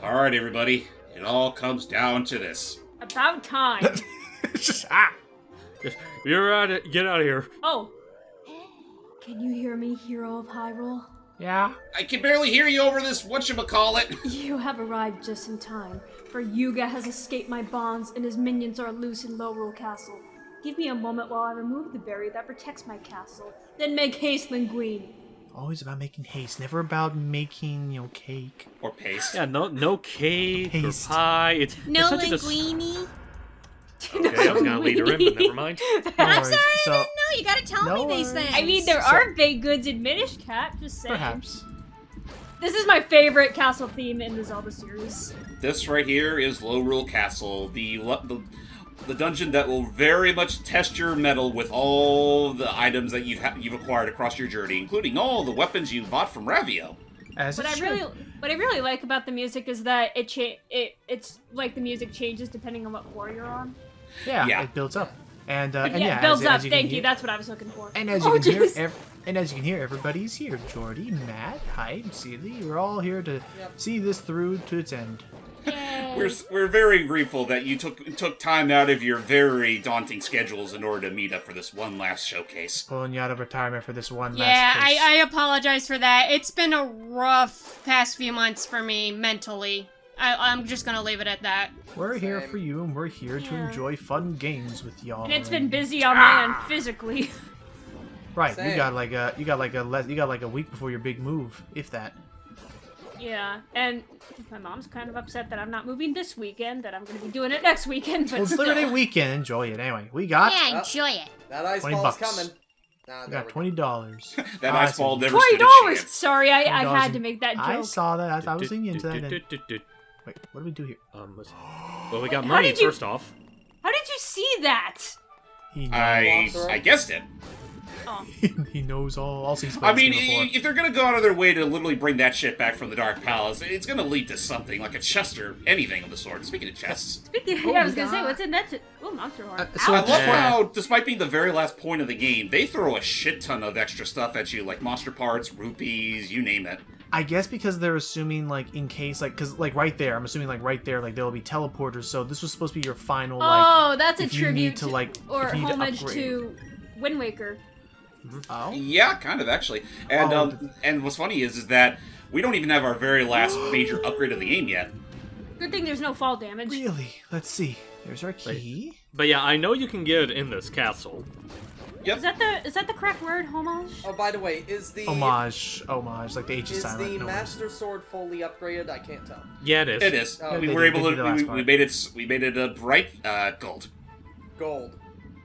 Alright, everybody. It all comes down to this. About time. It's just You're out of, get out of here. Oh. Can you hear me, hero of Hyrule? yeah. I can barely hear you over this whatchamacallit. You have arrived just in time, for Yuga has escaped my bonds and his minions are loose in Lowrule Castle. Give me a moment while I remove the barrier that protects my castle, then make haste, Linguine. Always about making haste, never about making, cake. Or paste. Yeah, no cake Haste. or pie. It's No such a linguine. Okay, I was gonna lead her in, but never mind. I'm worries. sorry, I So- didn't know. You gotta tell No me these worries. things. I mean, there are baked goods in Minish Cap, just saying. Perhaps. This is my favorite castle theme in the Zelda series. This right here is Lowrule Castle, the dungeon that will very much test your mettle with all the items that you've acquired across your journey, including all the weapons you bought from Ravio. As What it I should. really like about the music is that it's like the music changes depending on what floor you're on. Yeah, it builds up. And It builds up. as you Thank can you. hear- That's what I was looking for. And as you Oh, can hear, jeez. everybody's here. Jordy, Matt, Hyde, Seeley, we're all here to see this through to its end. Yay. We're very grateful that you took time out of your very daunting schedules in order to meet up for this one last showcase. Pulling you out of retirement for this one Yeah, last case. I apologize for that. It's been a rough past few months for me mentally. I'm just gonna leave it at that. We're here for you, and we're here to Yeah. enjoy fun games with y'all. And it's been busy on my end physically. Right. Same. You got like a week before your big move, if that. Yeah, and my mom's kind of upset that I'm not moving this weekend, that I'm going to be doing it next weekend, but Well, it's still. Labor Day weekend. Enjoy it anyway. We got Yeah, enjoy it. That ice 20 ball's bucks. coming. Nah, we there got we go. $20. That I ice see. ball never stood a $20! chance. Sorry, I $20 had to make that joke. I saw that. I was leaning into that. Wait, what do we do here? Let's- Well, we got How money did you- first off. How did you see that? He knows. I guessed it. Oh. he knows all. Also, he's I played mean, this game before. if they're gonna go out of their way to literally bring that shit back from the Dark Palace, it's gonna lead to something like a chest or anything of the sort. Speaking of chests, Speaking, yeah, I was going to say, what's in that? Ooh, Monster Heart. So I love yeah. how, despite being the very last point of the game, they throw a shit ton of extra stuff at you, like monster parts, rupees, you name it. I guess because they're assuming, like, in case, like, because, like, right there, I'm assuming, like, right there, like, there'll be teleporters, so this was supposed to be your final, like, Oh, that's a if you tribute need to, like, or if you need to homage upgrade. to Wind Waker. Oh? Yeah, kind of actually. And Oh, and what's funny is that we don't even have our very last major upgrade of the game yet. Good thing there's no fall damage. Really? Let's see. There's our key. But yeah, I know you can get it in this castle. Yep. Is that the correct word, homage? Oh, by the way, is the Homage, like the H is is silent. the no worries. Master Sword fully upgraded? I can't tell. Yeah, it is. It is. Oh, we they were did- able they did the last to. part. We made it a bright gold. Gold.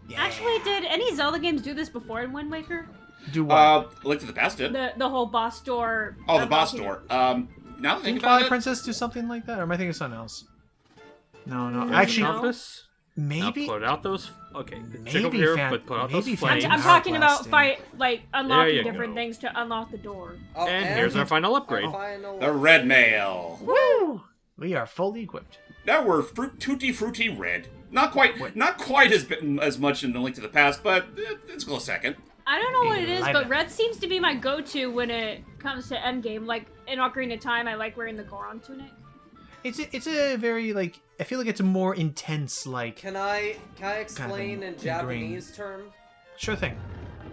Yeah. Actually, did any Zelda games do this before in Wind Waker? Do what? Link to the Past did. The whole boss door. Oh, the boss unlocking- door. Now that I think Didn't about Twilight it, Princess do something like that, or am I thinking of something else? No. No. Actually, No. Compass. Now maybe. put out those. Okay, check Maybe over here, fan- but put out those maybe flames. fan- I'm talking about Blasting. unlocking you different go. things to unlock the door. Oh, And here's our final upgrade. Final the red mail. Woo! We are fully equipped. Now we're tutti frutti red. Not quite as much in the Link to the Past, but it's a close second. I don't know what it is, but 11. red seems to be my go-to when it comes to endgame. Like in Ocarina of Time, I like wearing the Goron tunic. It's a very, like, I feel like it's a more intense, like. Can I explain Kind in of Japanese terms? Sure thing.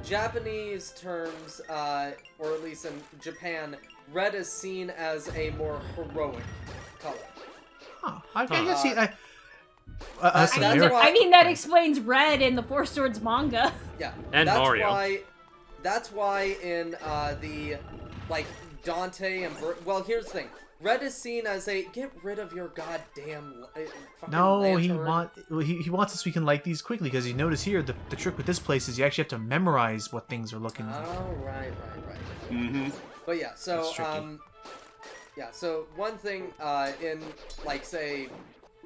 Japanese terms, or at least in Japan, red is seen as a more heroic color. Huh. I can Huh. see. That's you're- why- I mean, that explains red in the Four Swords manga. Yeah, And that's Mario. That's why in the like Dante and well, here's the thing: red is seen as a get rid of your goddamn. Fucking No, lantern. he wants us so we can light these quickly because you notice here the trick with this place is you actually have to memorize what things are looking like. Oh right. Mm-hmm. But yeah, so That's tricky. so one thing in like say.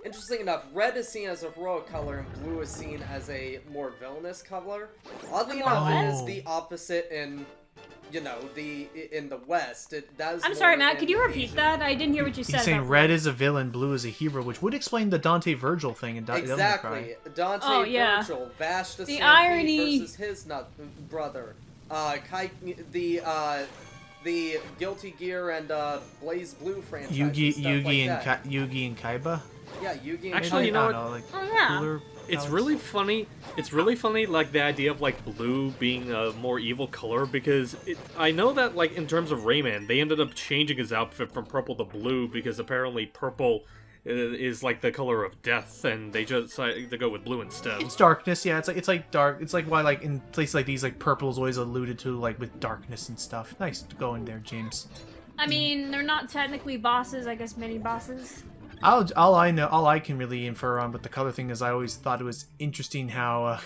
Interesting enough, red is seen as a heroic color and blue is seen as a more villainous color. Oddly enough, it is Oh. the opposite in, in the West. That is I'm more sorry, Matt. in Could you repeat Asia. that? I didn't hear what you said. He's saying about red is a villain, blue is a hero, which would explain the Dante Virgil thing in Devil May Exactly. Cry. Dante Oh, yeah. Virgil, Vashta The Stampede irony- versus his brother. the Guilty Gear and Blaze Blue franchise. Yugi and Kaiba. Yeah, Yugi and Actually, Kaiba. you know what? Like, Oh, yeah. cooler It's powers. really funny. It's really funny, like the idea of like blue being a more evil color, because I know that like in terms of Rayman, they ended up changing his outfit from purple to blue because apparently purple is like the color of death, and they just decided to go with blue instead. It's darkness, yeah. It's like dark. It's like why like in places like these, like purple is always alluded to like with darkness and stuff. Nice to go in there, James. I mean, they're not technically bosses, I guess mini bosses. All I can really infer on with the color thing is I always thought it was interesting how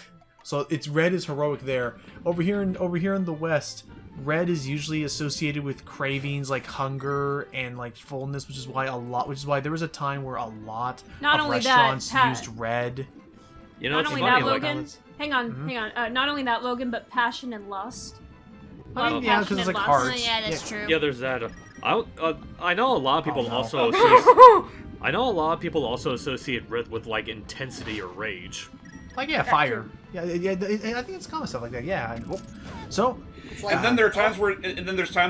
so it's red is heroic there. Over here in the West, red is usually associated with cravings like hunger and like fullness, which is why there was a time where a lot Not of only that, restaurants Pat- used red. You know, Not it's only funny. that, Like, Logan. Hang on. Not only that, Logan, but passion and lust. I mean, yeah, because it's like Passion and hearts. lust. Yeah, that's true. yeah, there's that. I know a lot of people Oh, no. also associate. I know a lot of people also associate red with like intensity or rage. Like fire. Yeah, I think it's common stuff like that. Yeah. So It's like, And then there are times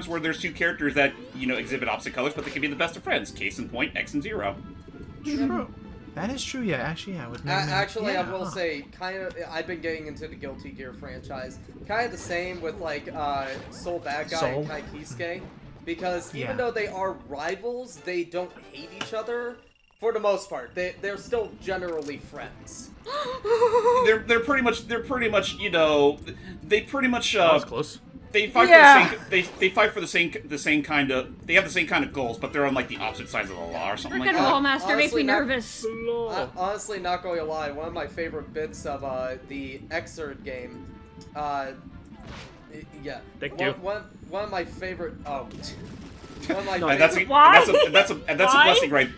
where, there's two characters that exhibit opposite colors, but they can be the best of friends. Case in point, X and Zero. true. That is true. Yeah, actually, yeah. With Mega Man, actually, yeah, I will say, kind of, I've been getting into the Guilty Gear franchise. Kind of the same with, like, Soul Bad Guy Soul? and Kai Kisuke. Because Yeah. even though they are rivals, they don't hate each other. For the most part, they're still generally friends. They're pretty much they pretty much That was close. they fight Yeah. for they fight for the same kind of they have the same kind of goals, but they're on like the opposite sides of the law or something like Frickin' that. Wallmaster makes me honestly, not- nervous. Honestly, not going to lie, one of my favorite bits of the Xrd game, yeah, Thank you. one of my favorite. Oh, one of my And that's favorite. Why? that's a Why? blessing, right?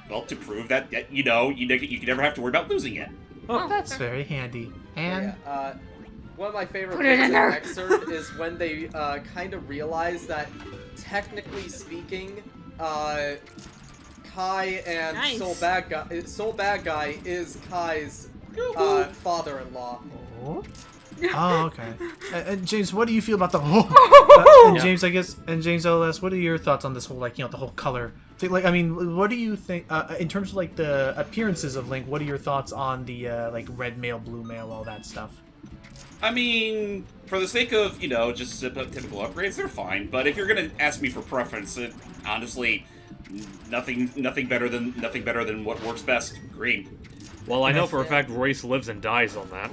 Well, to prove that you can never have to worry about losing it. Oh, that's very handy. And Yeah, one of my favorite Put it bits in in there. Xrd is when they kind of realize that, technically speaking, Kai and Nice. Soul Bad Guy is Kai's father-in-law. oh, okay. And James, what do you feel about the whole? And James, I guess, and James LS, what are your thoughts on this whole the whole color thing? Like, I mean, what do you think in terms of like the appearances of Link? What are your thoughts on the like red male, blue male, all that stuff? I mean, for the sake of just typical upgrades, they're fine. But if you're gonna ask me for preference, honestly, nothing better than what works best. Green. Well, I know for a fact Royce lives and dies on that.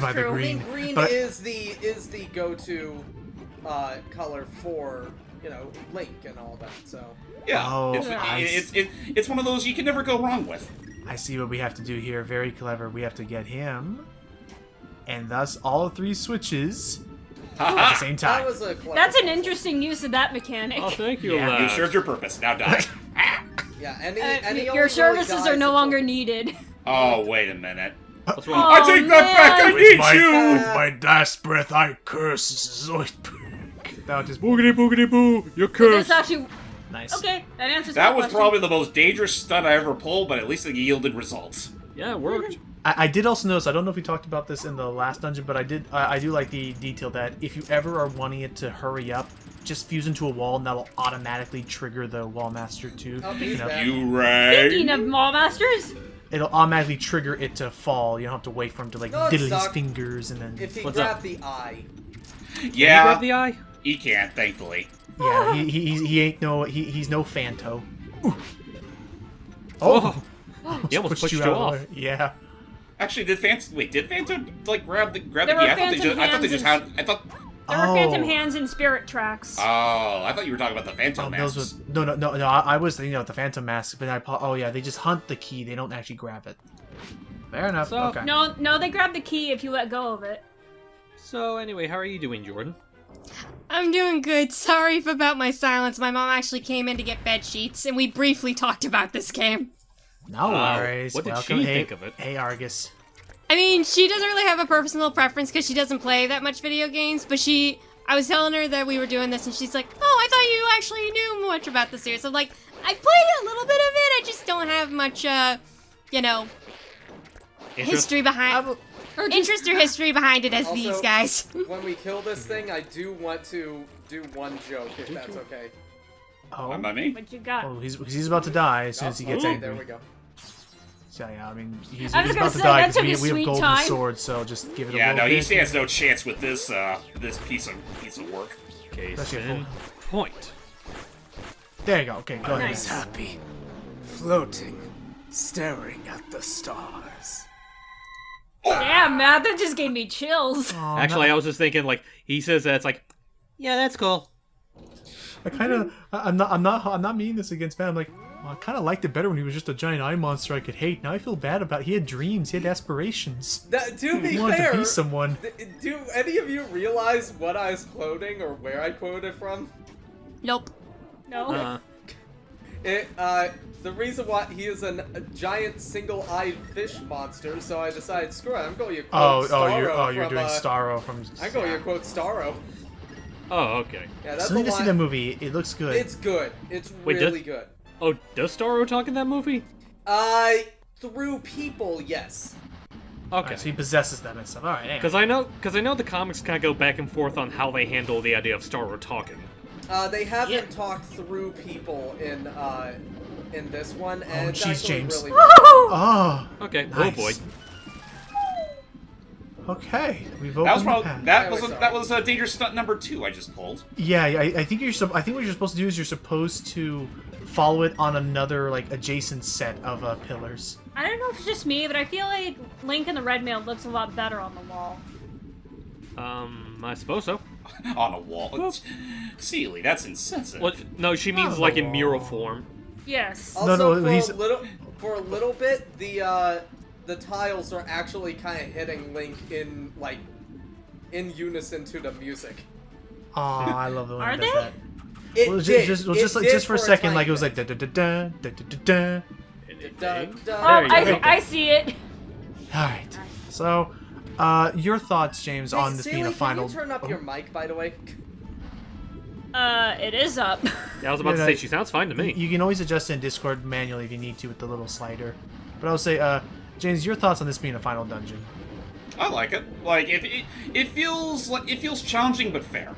By the True. green. Green But- is the go-to color for Link and all that. So Yeah, Oh, it's one of those you can never go wrong with. I see what we have to do here. Very clever. We have to get him, and thus all three switches at the same time. that was a clever That's an puzzle. interesting use of that mechanic. Oh, thank you, Yeah, lad. You served your purpose. Now die. Yeah, and he Your only services really are dies no until- longer needed. Oh, wait a minute. What's wrong? I take that back. I need you. my last breath, I curse Zoidberg. That was just Boogity boogity boo! You're That's cursed. actually nice. okay. That answers That my was question. probably the most dangerous stunt I ever pulled, but at least it yielded results. Yeah, it worked. I did also notice. I don't know if we talked about this in the last dungeon, but I did. I do like the detail that if you ever are wanting it to hurry up, just fuse into a wall, and that'll automatically trigger the Wallmaster too. Oh, he's back. You Speaking right? of Mallmasters, It'll automatically trigger it to fall. You don't have to wait for him to like No, it diddle his sucked. fingers and then. If he What's grabbed up? the eye. Can you Yeah, grab the eye? he can't, thankfully. Yeah, he ain't no he's no Fanto. Ooh. Oh, He almost pushed you out of off. the way. Yeah. Actually, did Phantom like grab the There key? were I thought they phantom just hands had. I thought. there were Oh. phantom hands and spirit tracks. Oh, I thought you were talking about the Phantom Those masks. was, no. I was thinking of the Phantom Mask, but oh yeah, they just hunt the key. They don't actually grab it. Fair enough. So- okay. No, they grab the key if you let go of it. So anyway, how are you doing, Jordan? I'm doing good. Sorry about my silence. My mom actually came in to get bed sheets, and we briefly talked about this game. No worries. what did Welcome. she Hey, think of it? Hey, Argus. I mean, she doesn't really have a personal preference because she doesn't play that much video games, but I was telling her that we were doing this, and she's like, oh, I thought you actually knew much about the series. I'm like, I played a little bit of it, I just don't have much, history behind... Interest or history behind it as Also- these guys. When we kill this thing, I do want to do one joke if that's okay. Oh, Fine by me. What you got? oh he's about to die as soon as he gets Okay, angry. there we go. So yeah, I mean, he's I was about gonna to say, die that because took we a have sweet golden time. swords, so just give it a Yeah, little no, bit. he stands no chance with this piece of work. Case Especially in point. There you go. Okay, go ahead. Nice. Happy, floating, staring at the stars. Damn, man, that just gave me chills. Oh, Actually, I was just thinking, like, he says that, it's like, yeah, that's cool. I kind of, I'm not meaning this against Matt. I'm like, well, I kind of liked it better when he was just a giant eye monster I could hate. Now I feel bad about. He had dreams. He had aspirations. To be He wanted fair, to be someone. do any of you realize what I was quoting or where I quoted from? Nope. No. The reason why he is a giant single-eyed fish monster, so I decided, screw it, I'm going to quote Starro You're from, doing Starro from. I'm going to quote Starro. Oh, okay. Yeah, that's Still the need to see line. that movie. It looks good. It's good. It's Wait, really good. Oh, does Starro talk in that movie? Through people, yes. Okay. Alright, so he possesses them and stuff. All right. Anyway. Because I know the comics kind of go back and forth on how they handle the idea of Starro talking. They haven't talked through people in this one, and it's jeez, actually James. really Oh. Okay. Nice. Oh boy. Okay, we've That was opened the probably, path. that was dangerous stunt number 2 I just pulled. Yeah, I think I think what you're supposed to do is you're supposed to follow it on another like adjacent set of pillars. I don't know if it's just me, but I feel like Link in the red mail looks a lot better on the wall. I suppose so. On a wall. Sealy, that's insensitive. Well, no, she means Not like in at mural all. form. Yes. Also, No, he's- for a little bit, the tiles are actually kind of hitting Link in unison to the music. Oh, I love the way Are it does they? that. It Well, did. just for a second, like it was like da da da da da da da. Oh, I see it. All right. So, your thoughts, James, on this being a final? Can you turn up your mic, by the way? It is up. Yeah, I was about Yeah, to say no, she sounds fine to me. You can always adjust it in Discord manually if you need to with the little slider. But I'll say, James, your thoughts on this being a final dungeon? I like it. Like it feels challenging but fair.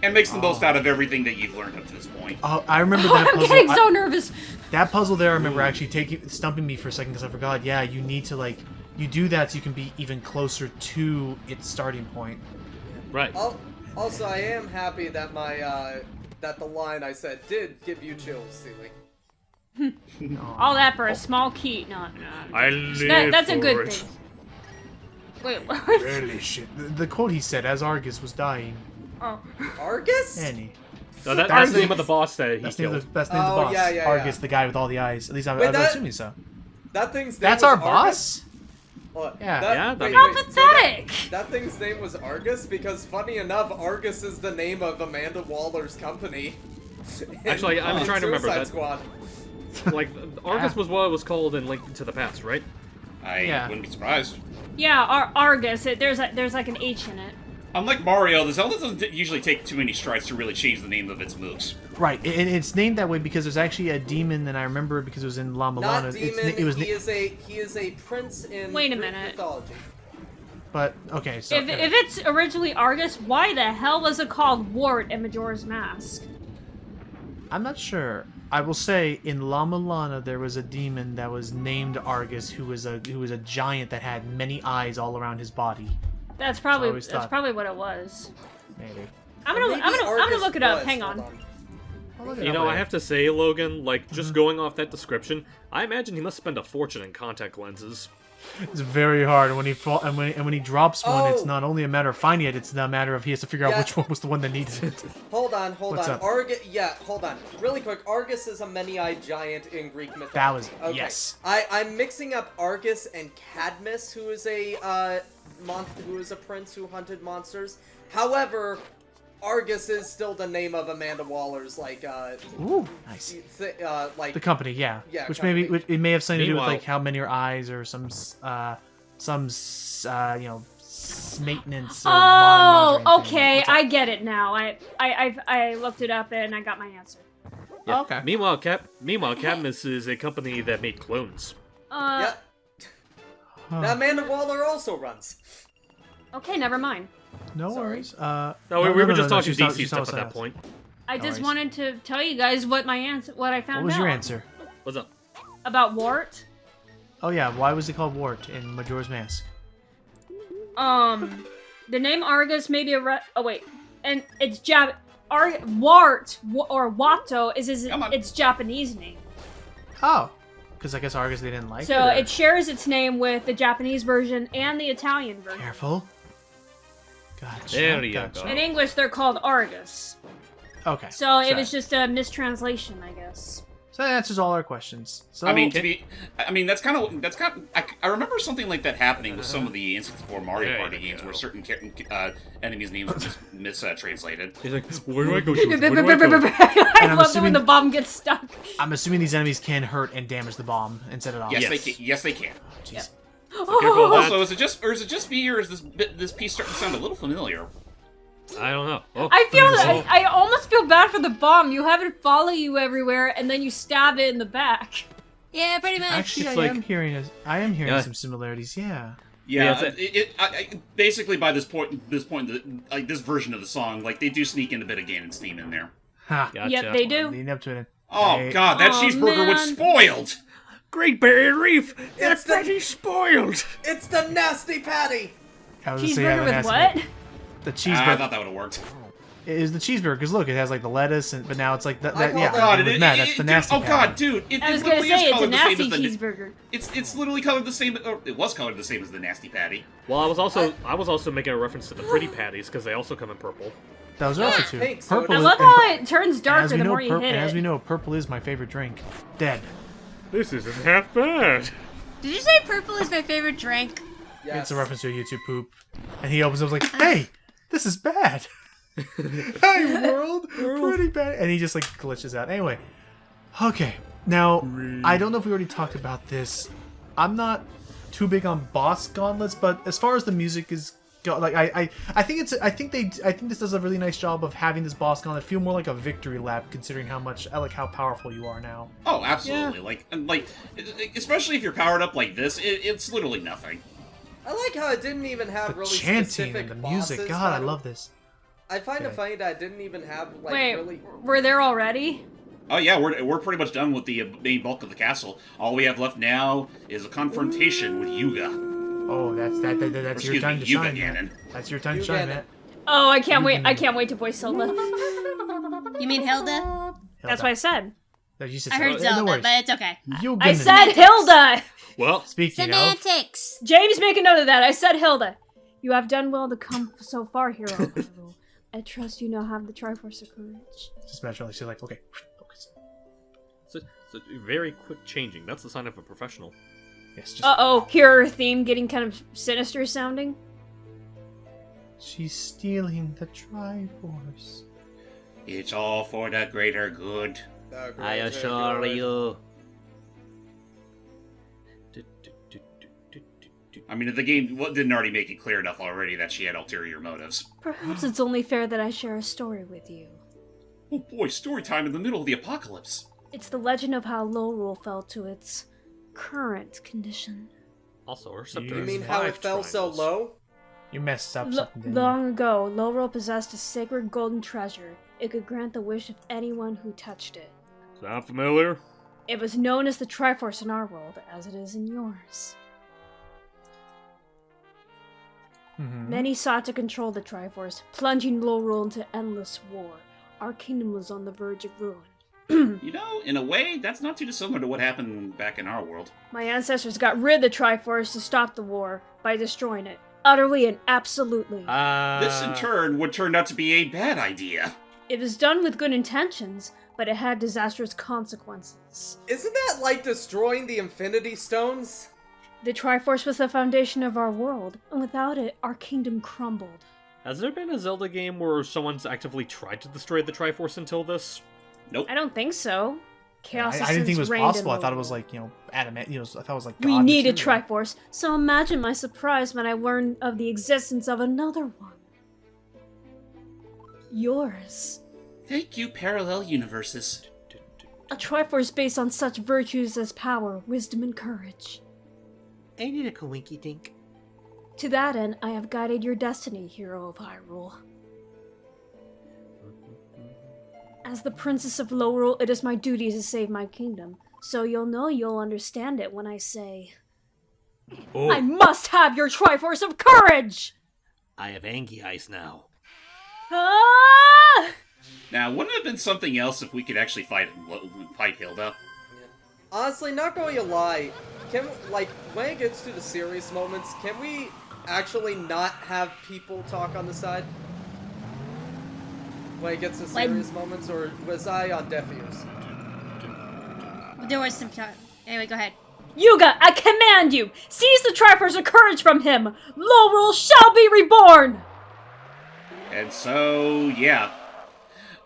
And makes the most out of everything that you've learned up to this point. Oh, I remember that I'm puzzle. getting so nervous. That puzzle there, I remember actually stumping me for a second because I forgot. Yeah, you need to you do that so you can be even closer to its starting point. Right. Also, I am happy that that the line I said did give you chills, Sealy. All that for a small key. No. I live That's a for good it. thing. Wait, what? Really shit. The quote he said as Argus was dying. Oh. Argus? Annie. No, that's the name of the boss that he That's the name killed. of the boss. yeah. Argus, the guy with all the eyes. At least I'm Wait, assuming so. That thing's name That's was our Argus? boss? Yeah. Yeah, wait, How wait, pathetic! that thing's name was Argus because, funny enough, Argus is the name of Amanda Waller's company. Actually, I'm in tlike to remember Suicide that. Squad. Like, Argus was what it was called in Link to the Past, right? I Yeah. wouldn't be surprised. Yeah, Argus. There's like an H in it. Unlike Mario, the Zelda doesn't usually take too many strides to really change the name of its moves. Right, and it's named that way because there's actually a demon, and I remember it because it was in La Milana. Not demon. It was, he is a prince in Wait a Greek minute. mythology. but okay, so If it's originally Argus, why the hell was it called Wart in Majora's Mask? I'm not sure. I will say in La Milana there was a demon that was named Argus, who was a giant that had many eyes all around his body. That's probably always thought. what it was. Maybe. I'm gonna Maybe I'm gonna look it up. Argus Hang was. on. I'll look it You up know, I later. have to say, Logan, like, just going off that description, I imagine he must spend a fortune in contact lenses. It's very hard, and when he drops one, it's Oh. not only a matter of finding it; it's a matter of he has to figure out Yeah. which one was the one that needed it. Hold on. What's up? Hold on. Really quick, Argus is a many-eyed giant in Greek mythology. That was okay. yes. I'm mixing up Argus and Cadmus, who is a prince who hunted monsters. However, Argus is still the name of Amanda Waller's Ooh, nice. like The company, yeah. Yeah, Which company. maybe it may have something to do with Meanwhile- like how many are eyes or some maintenance. Or Oh, monitoring thing. okay. What's up? I get it now. I looked it up and I got my answer. Oh, okay. Meanwhile, Cadmus is a company that made clones. yeah. Now Amanda Waller also runs. Okay, never mind. No Sorry. worries. No, we were just talking she's not- DC she's stuff not at that sad. point. I No just worries. wanted to tell you guys what I found out. What was your answer? What's up? About Wart. Oh yeah, why was it called Wart in Majora's Mask? The name Argus may be oh wait, and it's Wart or Watto Come on. its Japanese name. Oh, because I guess Argus they didn't like So it. or- it shares its name with the Japanese version and the Italian version. Careful. Gotcha. There you gotcha. go. In English, they're called Argus. Okay. So it sorry. was just a mistranslation, I guess. So that answers all our questions. So I mean, that's kind of. I remember something like that happening with some of the N64 Mario There Party you games go. where certain enemies' names were just mistranslated. He's like, where do I go? Shoot? Where do I go? I I'm love it assuming- when the bomb gets stuck. I'm assuming these enemies can hurt and damage the bomb and set it off. Yes, Yes. they can. Yes, they can. Jeez. Careful of that. Also, is it just me, or is this piece starting to sound a little familiar? I don't know. Oh, I almost feel bad for the bomb. You have it follow you everywhere, and then you stab it in the back. Yeah, pretty much. Actually, It's I like- am hearing. I am hearing Yeah. some similarities. Yeah. Yeah, Yeah, basically by this point, like this version of the song, like they do sneak in a bit of Ganon steam in there. Ha. Gotcha. Yep, they do. Leading up to it. Oh Hey, God, that Aw, cheeseburger was man. spoiled. Great Barrier Reef. It's the- pretty spoiled. It's the nasty patty. I was gonna say, yeah, Cheeseburger the with nasty- what? The I cheeseburger. thought that would have worked. It is the cheeseburger because look, it has like the lettuce, but now it's like that. I that call yeah, that- God, with Matt, that's the nasty. oh God, dude! It, I was it gonna literally say is it's a colored the same nasty as the cheeseburger. It's literally colored the same. Or it was colored the same as the nasty patty. Well, I was also making a reference to the pretty patties because they also come in purple. That was also too. pink, so it Purple I is- love and- how it turns and darker as we the know, more you hit as it. we know, purple is my favorite drink. Dead. This isn't half bad. Did you say purple is my favorite drink? Yes. It's a reference to a YouTube poop, and he opens up like, "Hey, this is bad." Hey world, pretty bad, and he just like glitches out. Anyway, okay. Now I don't know if we already talked about this. I'm not too big on boss gauntlets, but as far as the music is like I think this does a really nice job of having this boss gauntlet feel more like a victory lap, considering how powerful you are now. Oh, absolutely! Like, especially if you're powered up like this, it's literally nothing. I like how it didn't even have The really chanting specific and the music, bosses, God, I but love this. I find Okay. it funny that it didn't even have like Wait, really. we're there already? Oh yeah, we're pretty much done with the main bulk of the castle. All we have left now is a confrontation with Yuga. Oh, that's your Excuse time me, to Yuga shine, Matt. Ganon. That's your time to Yuga shine, Ganon. Matt. Oh, I can't wait! I can't wait to voice Hilda. You mean Hilda? That's what I said. No, you said I heard no Zelda, worries. but it's okay. Yuga I Ganon. said Hilda. Well, Speaking of, Semantics. James, make a note of that. I said Hilda. You have done well to come so far, hero. I trust you now have the Triforce of Courage. just imagine like she's like, okay, focus. it's a very quick changing. That's the sign of a professional. Yes, just Uh-oh, hear her theme getting kind of sinister sounding. she's stealing the Triforce. It's all for the greater good. I assure you. I mean, if the game didn't already make it clear enough already that she had ulterior motives. Perhaps it's only fair that I share a story with you. Oh boy, story time in the middle of the apocalypse. It's the legend of how Lorule fell to its current condition. Also, her You scepter You is mean how it 5 fell so triangles. low? You messed up something, didn't Long ago, Lorule possessed a sacred golden treasure. It could grant the wish of anyone who touched it. Sound familiar? It was known as the Triforce in our world, as it is in yours. you? Mhm. Many sought to control the Triforce, plunging Lorule into endless war. Our kingdom was on the verge of ruin. You know, in a way, that's not too dissimilar to what happened back in our world. My ancestors got rid of the Triforce to stop the war by destroying it. Utterly and absolutely. This, in turn, would turn out to be a bad idea. It was done with good intentions, but it had disastrous consequences. Isn't that like destroying the Infinity Stones? The Triforce was the foundation of our world, and without it, our kingdom crumbled. Has there been a Zelda game where someone's actively tried to destroy the Triforce until this? Nope. I don't think so. Chaos I didn't think it was possible. I thought it was Lorule. like, adamant. I thought it was like We God need a material. Triforce, so imagine my surprise when I learned of the existence of another one. Yours. Thank you, parallel universes. A Triforce based on such virtues as power, wisdom, and courage. Ain't it a coinky dink? To that end, I have guided your destiny, hero of Hyrule. As the princess of Lorule, it is my duty to save my kingdom. So you'll understand it when I say... Oh, I must have your Triforce of Courage! I have Angie Ice now. Ah! Now, wouldn't it have been something else if we could actually fight Hilda? Honestly, not going to lie, when it gets to the serious moments, can we actually not have people talk on the side? When it gets to serious moments, or was I on deaf ears? There was some time. Anyway, go ahead. Yuga, I command you! Seize the Triforce of Courage from him! Lorule shall be reborn! And so, yeah.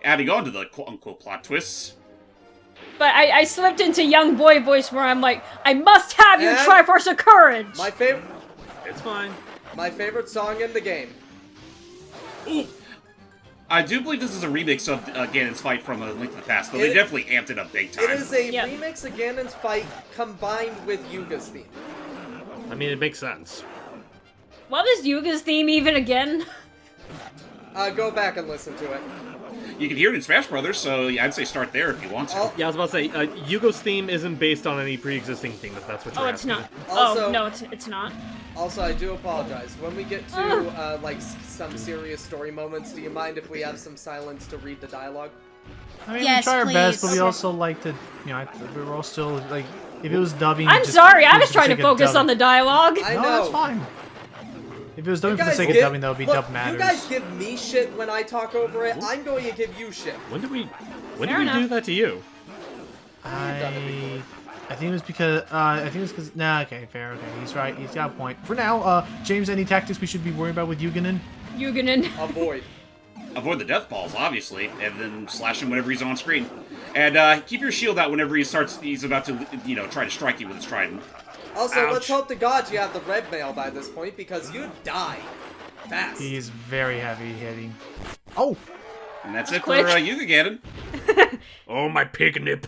Adding on to the quote-unquote plot twists. But I slipped into young boy voice where I'm like, I must have your And Triforce of Courage! My favorite... It's fine. My favorite song in the game. Ooh. I do believe this is a remix of Ganon's fight from A Link to the Past, though they definitely amped it up big time. It is a Yeah. remix of Ganon's fight combined with Yuga's theme. I mean, it makes sense. What is Yuga's theme even again? Go back and listen to it. You can hear it in Smash Brothers, so I'd say start there if you want to. Oh. Yeah, I was about to say, Yugo's theme isn't based on any pre-existing theme, if that's what you're Oh, it's asking. not. Also- Oh, no, it's not. Also, I do apologize. When we get to, some serious story moments, do you mind if we have some silence to read the dialogue? I mean, Yes, we try our best, but we please. also like to, we're all still, like, if it was dubbing... I'm just sorry, I for was the trying to sake of focus on dubbing. the dialogue. I No, know. that's fine. If it was dubbing You for the guys sake of give- dubbing, that would be look, dub matters. You guys give me shit when I talk over it. I'm going to give you shit. When did we Fair do enough. that to you? I think it was because, nah, okay, fair, okay, he's right, he's got a point. For now, James, any tactics we should be worrying about with Yuganin? Yuganin. Avoid. Avoid the death balls, obviously, and then slash him whenever he's on screen. And keep your shield out whenever he's about to, try to strike you with his trident. Also, let's Ouch. hope to God you have the red mail by this point, because you die fast. He's very heavy hitting. Oh! And that's it Quick. for Yuga Ganon. Oh, my pig nip.